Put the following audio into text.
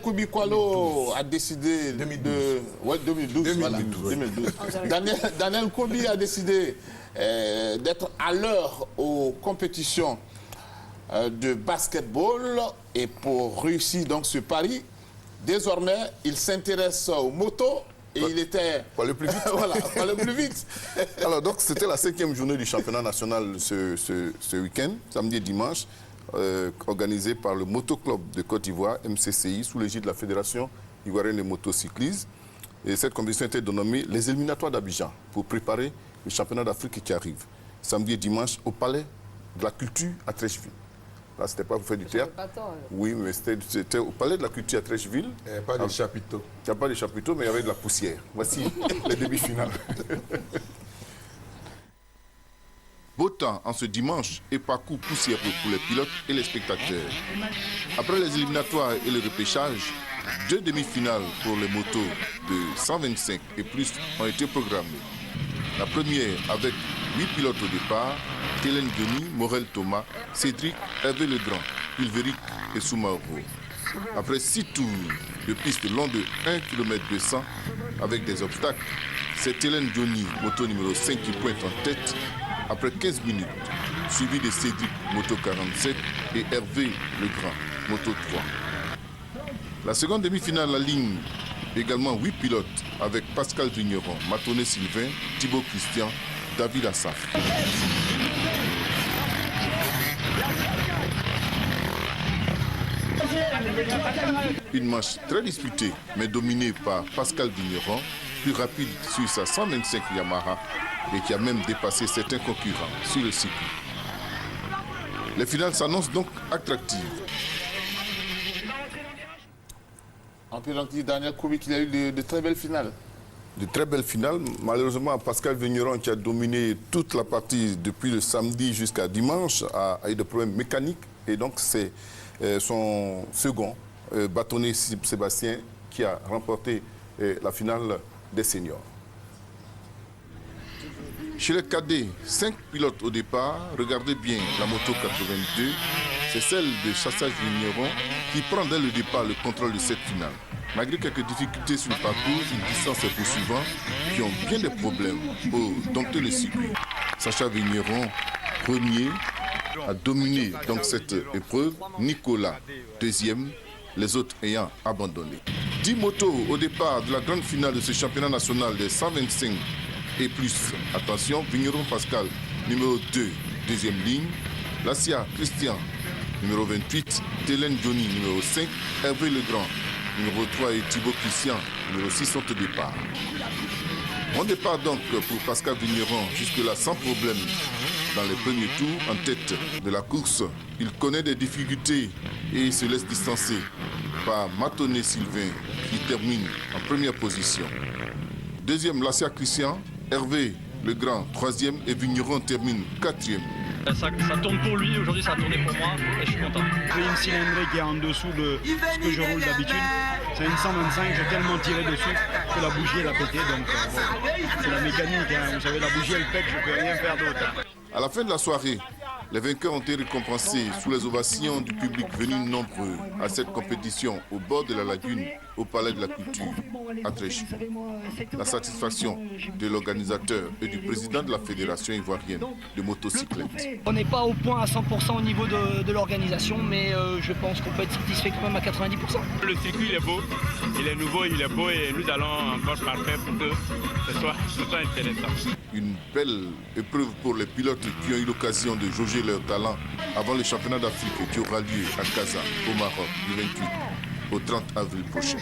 Koubi Kualo a décidé 2012. Ouais, 2012. Voilà, 2012. Daniel Koubi a décidé d'être à l'heure aux compétitions de basketball. Et pour réussir donc ce pari, désormais, il s'intéresse aux motos. Et il était... Pour aller plus vite. Voilà, pour aller plus vite. Alors, donc, c'était la 5e journée du championnat national ce week-end, samedi et dimanche, organisée par le Motoclub de Côte d'Ivoire, MCCI, sous l'égide de la Fédération ivoirienne de motocyclisme. Et cette compétition était dénommée les éliminatoires d'Abidjan pour préparer le championnat d'Afrique qui arrive, samedi et dimanche, au Palais de la Culture à Trècheville. Là, c'était pas pour faire du théâtre. Oui, mais c'était au Palais de la Culture à Trècheville. Il n'y avait pas de chapiteau. Il n'y a pas de chapiteau, mais il y avait de la poussière. Voici les demi-finales. Beau temps en ce dimanche et parcours poussiéreux pour les pilotes et les spectateurs. Après les éliminatoires et le repêchage, 2 demi-finales pour les motos de 125 et plus ont été programmées. La première avec 8 pilotes au départ, Hélène Denis, Morel Thomas, Cédric, Hervé Legrand, Pulveric et Soumaoro. Après 6 tours de piste long de 1 km 200 avec des obstacles, c'est Hélène Denis, moto numéro 5 qui pointe en tête après 15 minutes, suivi de Cédric, moto 47 et Hervé Legrand, moto 3. La seconde demi-finale, la ligne également 8 pilotes avec Pascal Vigneron, Matoné Sylvain, Thibaut Christian, David Assaf. Une manche très disputée, mais dominée par Pascal Vigneron, plus rapide sur sa 125 Yamaha et qui a même dépassé certains concurrents sur le circuit. Les finales s'annoncent donc attractives. On peut donc dire, Daniel Koubi, qu'il y a eu de très belles finales. De très belles finales. Malheureusement, Pascal Vigneron, qui a dominé toute la partie depuis le samedi jusqu'à dimanche, a eu des problèmes mécaniques. Et donc, c'est son second, bâtonnier Sébastien, qui a remporté la finale des seniors. Chez les cadets, 5 pilotes au départ. Regardez bien la moto 82. C'est celle de Chassage Vigneron qui prend dès le départ le contrôle de cette finale. Malgré quelques difficultés sur le parcours, une distance et poursuivants qui ont bien des problèmes pour dompter le circuit. Sacha Vigneron, premier, a dominé donc cette épreuve. Nicolas, deuxième, les autres ayant abandonné. 10 motos au départ de la grande finale de ce championnat national des 125 et plus. Attention, Vigneron Pascal, numéro 2, deuxième ligne. Lassia Christian, numéro 28. Hélène Johnny, numéro 5. Hervé Legrand, numéro 3. Et Thibaut Christian, numéro 6 sont au départ. Bon départ donc pour Pascal Vigneron, jusque-là sans problème dans les premiers tours. En tête de la course, il connaît des difficultés et se laisse distancer par Matoné Sylvain qui termine en première position. Deuxième, Lassia Christian. Hervé Legrand, troisième, et Vigneron termine quatrième. Ça tourne pour lui, aujourd'hui ça a tourné pour moi et je suis content. J'ai une cylindrée qui est en dessous de ce que je roule d'habitude. C'est une 125, j'ai tellement tiré dessus que la bougie elle a pété. Donc c'est la mécanique, hein. Vous savez, la bougie elle pète, je ne peux rien faire d'autre. Hein. À la fin de la soirée, les vainqueurs ont été récompensés sous les ovations du public venu nombreux à cette compétition au bord de la lagune, au Palais de la Culture, à Trècheville. La satisfaction de l'organisateur et du président de la Fédération ivoirienne de motocyclettes. On n'est pas au point à 100% au niveau de l'organisation, mais je pense qu'on peut être satisfait quand même à 90%. Le circuit il est beau, il est nouveau, il est beau et nous allons encore parfaire pour que ce soit intéressant. Une belle épreuve pour les pilotes qui ont eu l'occasion de jauger leur talent avant le championnat d'Afrique qui aura lieu à Casa, au Maroc, du 28 au 30 avril prochain.